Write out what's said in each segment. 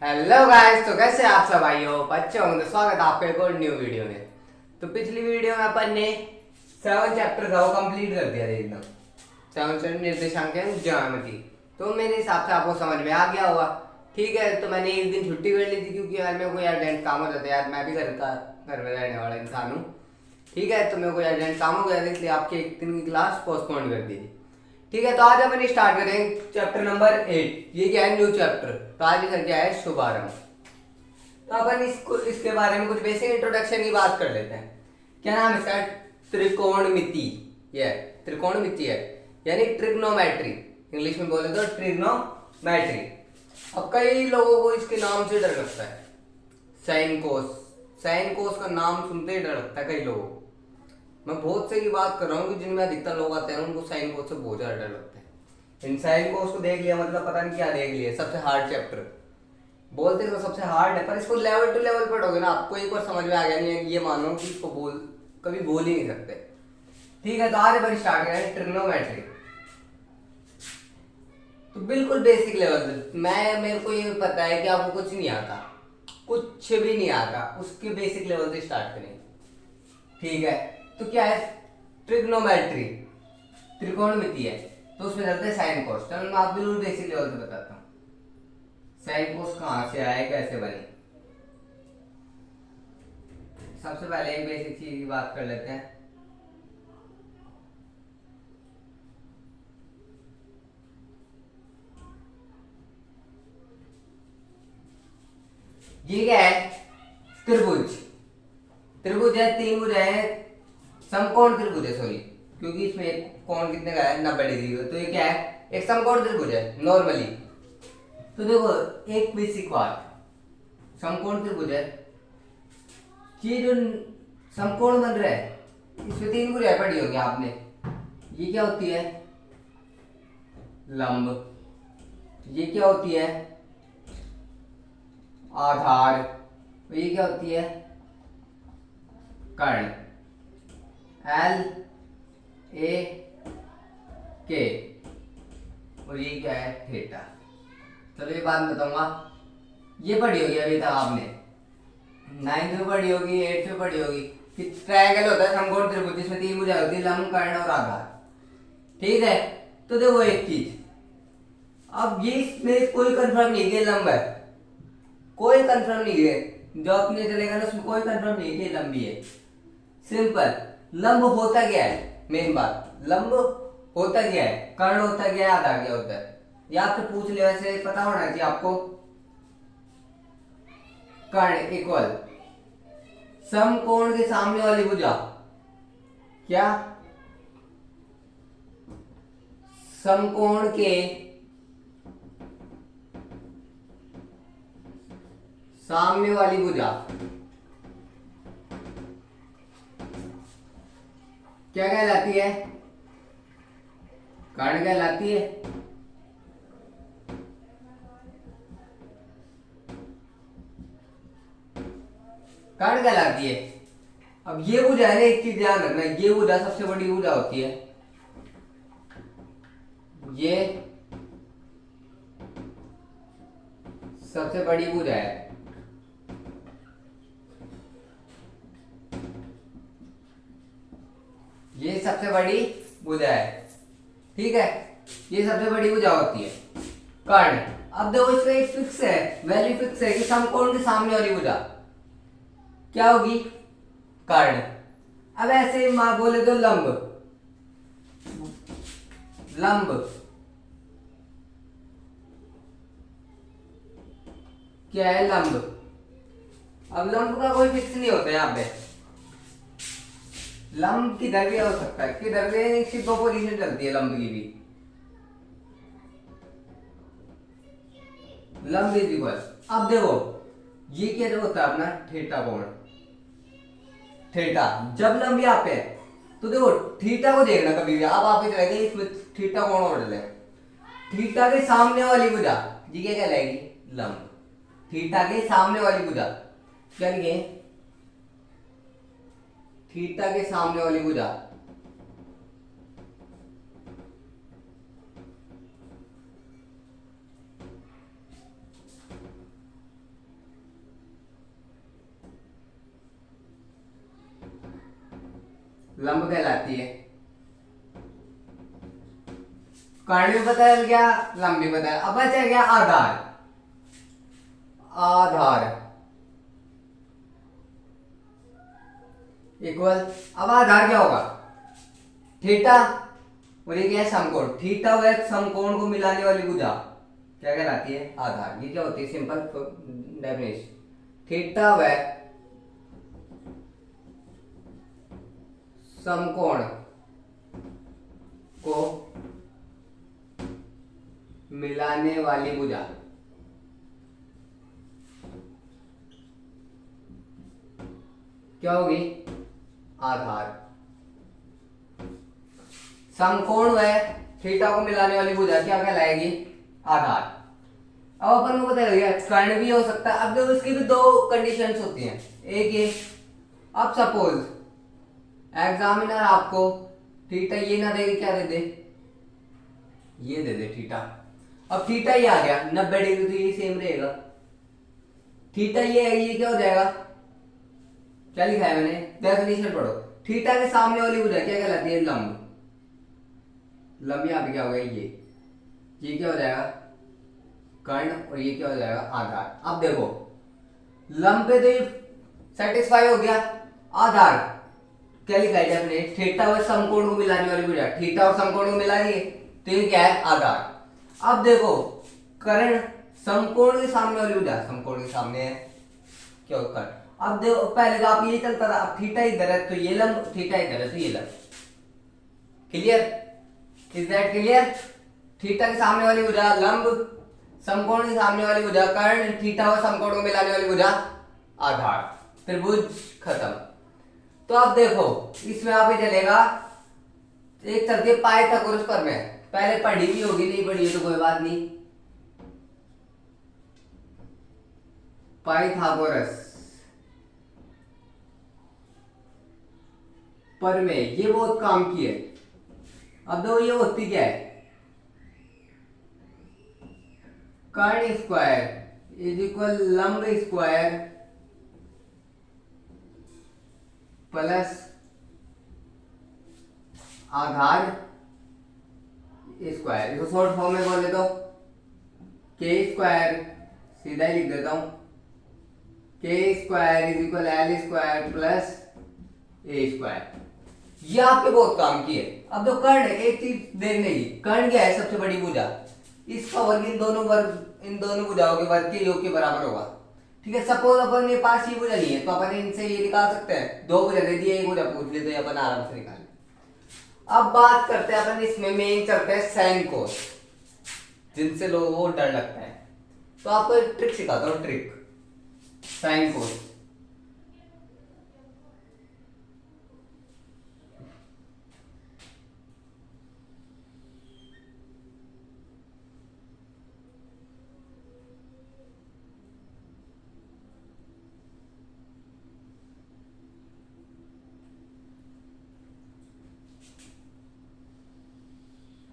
Hello guys, तो कैसे आप सब भाइयों बच्चे होंगे। तो स्वागत है आपका एक और न्यू वीडियो में। तो पिछली वीडियो में अपन ने 7 चैप्टर था वो कंप्लीट कर दिया था एकदम। 7 निर्देशांक ज्यामिति। तो मेरे हिसाब से आपको समझ में आ गया होगा। ठीक है, तो मैंने एक दिन छुट्टी कर ली थी क्योंकि यार मेरे को अर्जेंट काम हो जाता है। यार मैं भी घर में रहने वाला इंसान हूँ। ठीक है, तो मेरे को अर्जेंट काम हो गया था, इसलिए आपकी एक दिन की क्लास पोस्टपोन कर दी थी। ठीक है, तो आज अपन स्टार्ट करेंगे चैप्टर नंबर 8। ये क्या है, न्यू चैप्टर। तो आज इसका क्या है, शुभारंभ। तो अपन इसको इसके बारे में कुछ बेसिक इंट्रोडक्शन की बात कर लेते हैं। क्या नाम इसका, त्रिकोणमिति। ये त्रिकोणमिति है, यानी ट्रिग्नोमेट्री। इंग्लिश में बोले तो ट्रिग्नोमेट्री। अब कई लोगों को इसके नाम से डर लगता है, साइन कोस। साइन कोस का नाम सुनते ही डर लगता है कई लोगों को। मैं बहुत से की बात कर रहा हूँ कि जिनमें अधिकतर लोग आते हैं उनको साइन कोस से बहुत ज्यादा डर लगता है। इन साइन कोस को देख लिया मतलब पता नहीं क्या देख लिया, सबसे हार्ड चैप्टर बोलते तो सबसे हार्ड है, पर इसको लेवल टू लेवल पढ़ोगे ना आपको एक बार समझ में आ गया। नहीं है ये मानो कि इसको कभी बोल ही नहीं सकते। ठीक है, तो आज अपन स्टार्ट करें ट्रिग्नोमेट्री। तो बिल्कुल बेसिक लेवल मैं मेरे को ये पता है कि आपको कुछ नहीं आता, कुछ भी नहीं आता, उसके बेसिक लेवल से स्टार्ट करें। ठीक है, तो क्या है ट्रिग्नोमेट्री, त्रिकोणमिति है। तो उसमें चलते हैं साइन कोस। चलो मैं आप बिल्कुल बेसिक लेवल से बताता हूँ साइन कोस कहाँ से आए, कैसे बने। सबसे पहले एक बेसिक चीज की बात कर लेते हैं। ये क्या है, त्रिभुज। त्रिभुज है, तीन भुज है, समकोण त्रिभुज है सॉरी, क्योंकि इसमें एक कोण कितने का है, 90 डिग्री का। तो ये क्या है, एक समकोण त्रिभुज है नॉर्मली। तो देखो एक बेसिक बात, समकोण त्रिभुज है, ये जो समकोण बन रहा है इसमें तीन भुजाएं पड़ी होंगी आपने। ये क्या होती है, लंब। ये क्या होती है, आधार। और ये क्या होती है, कर्ण। एल ए के। और ये क्या है, थीटा। चलो ये बात बताऊंगा, ये पढ़ी होगी अभी तक आपने, 9th में पढ़ी होगी, 8th में पढ़ी होगी कि ट्रायंगल होता है समकोण त्रिभुज जिसमें तीन भुजाएं होती है, लंब, कर्ण और आधार। ठीक है, तो देखो एक चीज, अब ये इसमें कोई कंफर्म नहीं है लंब है, कोई कंफर्म नहीं है। जो अपने चलेगा ना उसमें कोई कंफर्म नहीं है कि लंबी है। सिंपल, लंब होता क्या है, मेन बात, लंब होता क्या है, कर्ण होता क्या है, आधार क्या होता है। ये आपसे पूछ ले, वैसे पता होना चाहिए आपको। कर्ण इक्वल समकोण के सामने वाली भुजा, क्या, समकोण के सामने वाली भुजा क्या कहलाती है, कर्ण कहलाती है। कर्ण कहलाती है। अब ये भुजा है ना, एक चीज ध्यान रखना, ये भुजा सबसे बड़ी भुजा होती है। ये सबसे बड़ी भुजा है। ये सबसे बड़ी भुजा है। ठीक है, ये सबसे बड़ी भुजा होती है कर्ण। अब देखो इसका एक फिक्स है, वैल्यू फिक्स है कि समकोण के सामने वाली भुजा क्या होगी, कर्ण। अब ऐसे मां बोले तो लंब, लंब क्या है, लंब। अब लंब का कोई फिक्स नहीं होता यहाँ पे, लंब किधर भी हो सकता है, किधर भी सिर्फ पोजीशन चलती है लंब की भी। लंब इज इक्वल, अब देखो ये क्या होता है अपना थीटा कोण। थीटा जब लंब यहाँ पे है तो देखो थीटा को देखना कभी भी, अब आप इधर इसमें थीटा कोण और डले, थीटा के सामने वाली भुजा ये क्या कहलाएगी, लंब। थीटा के सामने वाली भुजा क्या लिखे, थीटा के सामने वाली भुजा लंब कहलाती है। कर्ण भी पता चल गया, लंब भी पता है। अब बचा गया आधार। आधार इक्वल, अब आधार क्या होगा? थीटा, और ये क्या है? समकोण। थीटा व समकोण को मिलाने वाली भुजा क्या कहलाती है? आधार। ये क्या होती है? Simple definition. थीटा व समकोण को मिलाने वाली भुजा क्या होगी? आधार। समकोण व थीटा को मिलाने वाली भुजा क्या कहलाएगी? आधार। अब अपन को पता लग कर्ण भी हो सकता है। अब देखो इसकी भी दो कंडीशंस होती हैं। एक ये, अब सपोज एग्जामिनर आपको थीटा ये ना देगी, क्या दे दे? ये दे दे थीटा। अब थीटा ये आ गया 90 डिग्री, तो ये सेम रहेगा। थीटा ये है, ये क्या हो जाएगा? क्या लिखा है मैंने? डेफिनेशन पढ़ो। थीटा के सामने वाली भुजा क्या कहलाती है? लंब। लंब यहाँ पे क्या होगा? ये क्या हो जाएगा? कर्ण, और ये क्या हो जाएगा? आधार। अब देखो लंब पे तो ये सेटिस्फाई हो गया। आधार क्या लिखा है आपने? थीटा और समकोण को मिलाने वाली भुजा। थीटा और समकोण को मिला रही है, तो ये क्या है? आधार। अब देखो कर्ण समकोण के सामने वाली भुजा, समकोण के सामने है क्या? कर्ण। अब देखो पहले तो आप ये चलता था, अब थीटा इधर है तो ये लंब, थीटा इधर है तो ये लंब। Clear? Is that clear? Theta के सामने वाली भुजा लंब, समकोण के सामने वाली भुजा कर्ण, थीटा और समकोण को मिलाने वाली भुजा आधार। त्रिभुज खत्म। तो अब देखो इसमें आप ही चलेगा, एक चलती है पाइथागोरस प्रमेय। पहले पढ़ी भी होगी, नहीं पढ़ी है तो कोई बात नहीं। पाइथागोरस प्रमेय ये बहुत काम की है। अब दो ये होती क्या है? कर्ण स्क्वायर इज इक्वल लंब स्क्वायर प्लस आधार स्क्वायर। इसको शॉर्ट फॉर्म में बोल देता हूं, के स्क्वायर, सीधा ही लिख देता हूं, के square is equal L square plus A square. ये आपके बहुत काम की है। अब तो कर्ण, एक चीज देखने की, कर्ण क्या है? सबसे बड़ी भुजा। इसका वर्ग इन दोनों भुजाओं के वर्ग के योग के बराबर होगा। ठीक है। सपोज अपन के पास ये भुजा नहीं है तो अपन इनसे ये निकाल सकते हैं। दो भुजा दे दिए, एक भुजा पूछ लेते हैं, अपन आराम से निकाल। अब बात करते हैं अपन इसमें, मेन चलते हैं साइन कोस, जिनसे लोगों को डर लगता है। तो आपको एक ट्रिक सिखाता हूँ, ट्रिक साइन कोस।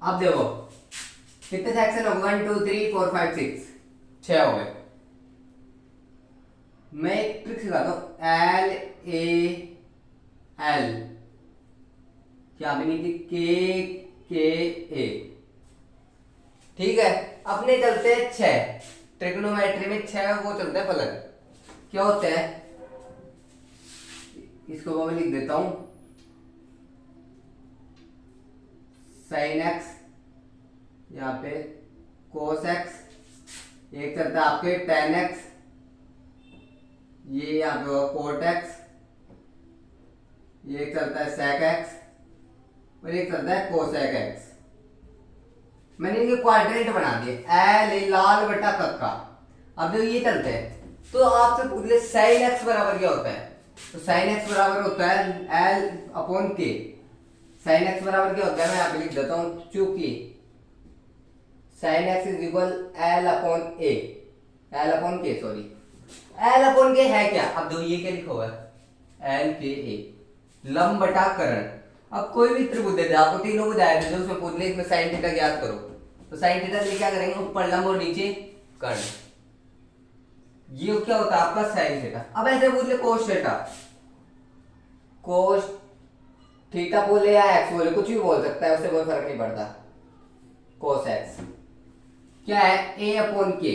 अब देखो कितने सेक्शन हो गए? 1 2 3 4 5 6, 6 हो गए। मैं एक ट्रिक सिखाता हूं, एल ए एल क्या मीनिंग? के ए। ठीक है। अपने चलते हैं 6, ट्रिग्नोमेट्री में 6 वो चलते हैं फलन। क्या होते हैं? इसको मैं लिख देता हूं, साइन एक्स, यहाँ पे कोस एक्स, एक चलता है आपके टेन एक्स, ये यहाँ पे कोट एक्स, ये एक चलता है सेक एक्स, और एक चलता है कोसेक एक्स। मैंने इनके क्वाड्रेंट बना दिए, एल लाल बटा कक्का। अब जो ये चलते हैं तो आपसे पूछ ले साइन एक्स बराबर क्या होता है? तो साइन एक्स बराबर होता है एल अपॉन के। साइन एक्स बराबर क्या होता है? मैं यहाँ पे लिख देता हूँ, चूंकि sine x is equal L upon A, L upon के, सॉरी एल अपॉन के है क्या? अब दो ये क्या लिखा हुआ है? एल के ए, लंब बटा कर्ण। अब कोई भी त्रिभुज दे दे आपको, तीनों बुझाए थे, उसमें पूछ ले इसमें साइन थीटा ज्ञात करो, तो साइन थीटा लिए क्या करेंगे? ऊपर लंब और नीचे कर्ण। ये क्या होता है आपका? Sine theta. अब ऐसे पूछ ले कोस थीटा, कोस थीटा बोले या एक्स बोले, कुछ भी बोल सकता है, उससे कोई फर्क नहीं पड़ता। कोस एक्स क्या है, ए अपॉन के।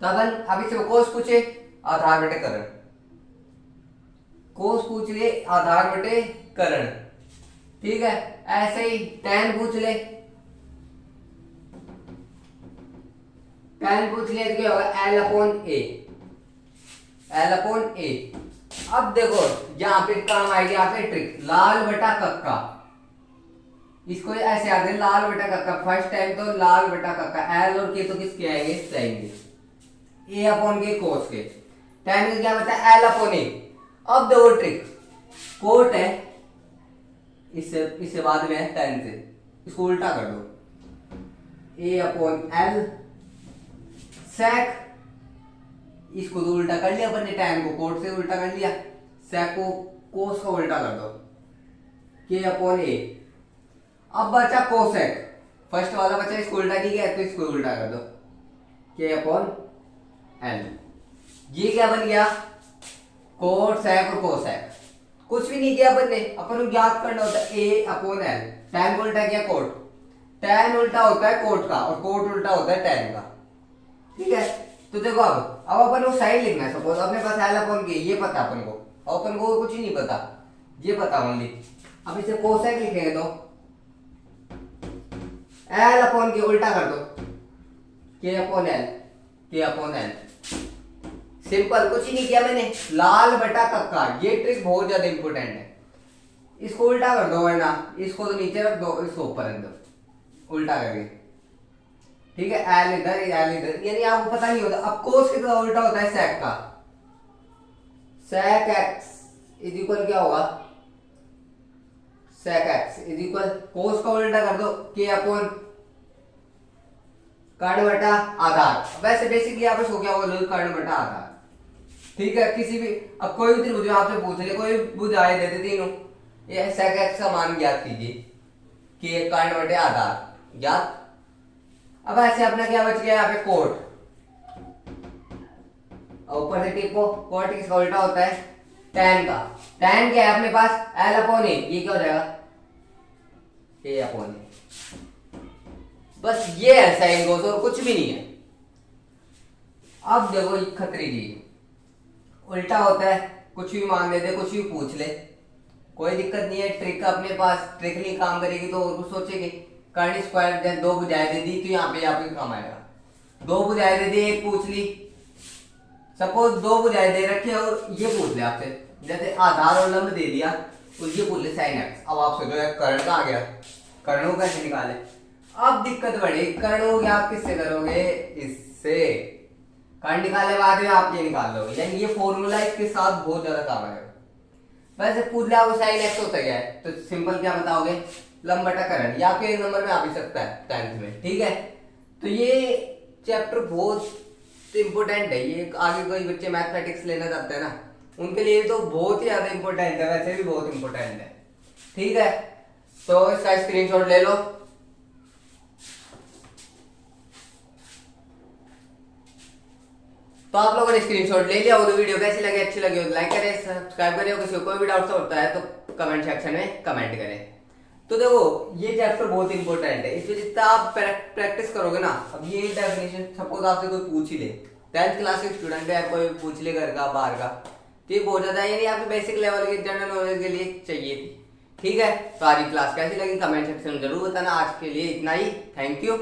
तो अभी से कोस पूछे, आधार बटे करण, कोस पूछ ले आधार बटे करण, ठीक है। ऐसे ही tan पूछ ले, tan पूछ ले तो क्या होगा, एल अपॉन ए, एल अपॉन ए। अब देखो यहां पे काम आएगी, यहाँ पे ट्रिक, लाल बटा कक्का, इसको ऐसे याद है, लाल बटा कक्का, फर्स्ट टाइम तो लाल बटा कक्का, एल और के तो किसके आएंगे, जाएंगे, ए अपॉन के कोस के, tan का क्या बता, एल अपॉन ए। अब देखो ट्रिक, कोट है, इससे बाद में है tan से, इसको उल्टा कर दो, ए अपॉन एल sec, इसको तो उल्टा कर लिया अपन ने, tan को कोट से उल्टा कर लिया, sec को कोस का उल्टा कर दो, k अपॉन ए। अब बचा कोसेक, फर्स्ट वाला बचा, इसको उल्टा नहीं किया तो इसको उल्टा कर दो, k अपॉन एल। ये क्या बन गया, कोट सेक और कोसेक, कुछ भी नहीं किया अपन ने, अपन को याद करना होता है a अपॉन एल, tan को उल्टा किया कोट, tan उल्टा होता है कोट का और कोट उल्टा होता है tan का, ठीक है। तो देखो अब अपन को साइन लिखना है, सपोज अपने पास एल अपॉन के, ये पता अपन को, और अपन को कुछ ही नहीं पता, ये पता ओनली। अब इसे कोसेक लिखेंगे तो एल अपॉन के उल्टा कर दो, के अपॉन एल, के अपॉन एल, सिंपल, कुछ ही नहीं किया मैंने, लाल बटा कक्का। ये ट्रिक बहुत ज्यादा इंपॉर्टेंट है, इसको उल्टा कर दो, वरना इसको तो नीचे रख दो, इसको ऊपर रख दो उल्टा करके, ठीक है। एल इधर, एल इधर, यानी आपको पता नहीं होता। अब कोस के तो उल्टा होता है सेक का, सेक एक्स इज इक्वल क्या होगा, सेक एक्स इज इक्वल, कोस का उल्टा कर दो, के अपॉन कर्ण बटा आधार। वैसे बेसिकली आप इसको क्या बोलोगे, कर्ण बटा आधार, ठीक है। किसी भी, अब कोई भी त्रिभुज आपसे पूछ ले, कोई बुझाए देते तीनों, ये सेक एक्स का मान ज्ञात कीजिए, कि कर्ण बटे आधार ज्ञात। अब ऐसे अपना क्या बच गया, यहाँ पे कोट, ऊपर से टिपो, कोट किसका उल्टा होता है, tan का, tan क्या है अपने पास, l अपॉन ए, ये क्या हो जाएगा, a अपॉन ए। बस ये है साइन कोस, और कुछ भी नहीं है। अब देखो खतरी जी, उल्टा होता है, कुछ भी मान देते, कुछ भी पूछ ले, कोई दिक्कत नहीं है। ट्रिक अपने पास, ट्रिक नहीं काम करेगी तो और कुछ सोचेंगे। कर्ण स्क्वायर, दो बुझाए दे दी तो यहाँ पे काम आएगा, दो बुझाए दे दी, एक पूछ ली, सपोज दो बुझाए दे रखे और ये पूछ ले आपसे, जैसे आधार और लंब दे दिया और ये पूछ ले साइन एक्स। अब आप सोचो कर्ण का आ गया, कर्ण को कैसे निकाले। अब दिक्कत बढ़ेगी, कर्ण को आप किससे करोगे, इससे। कर्ण निकाले बाद में आप ये निकाल लोगे, यानी ये फॉर्मूला इसके साथ बहुत ज्यादा काम आएगा। वैसे पूछ लिया वो साइन एक्स होता क्या है, तो सिंपल क्या बताओगे, लंब बटा कर्ण, या फिर एक नंबर में आ भी सकता है 10th में, ठीक है। तो ये चैप्टर बहुत इंपॉर्टेंट है, ये आगे कोई बच्चे मैथमेटिक्स लेना चाहते हैं ना, उनके लिए तो बहुत ही ज्यादा इंपॉर्टेंट है, वैसे भी बहुत इंपॉर्टेंट है, ठीक है। तो इसका स्क्रीनशॉट ले लो। तो आप लोगों ने स्क्रीनशॉट ले लिया हो, तो वीडियो कैसी लगी, अच्छी लगी हो तो लाइक करें, सब्सक्राइब करें, किसी को कोई भी डाउट होता है तो कमेंट सेक्शन में कमेंट करें। तो देखो ये चैप्टर बहुत इंपॉर्टेंट है, इसमें जितना आप प्रैक्टिस करोगे ना, अब ये डेफिनेशन सपोज आपसे कोई पूछ ही ले, 10th क्लास के स्टूडेंट है, कोई पूछ ले घर का बाहर का, तो ये बहुत ज्यादा, यानी आपके बेसिक लेवल के जनरल नॉलेज के लिए चाहिए थी, ठीक है। तो आज की क्लास कैसी लगी कमेंट सेक्शन में जरूर बताना। आज के लिए इतना ही, थैंक यू।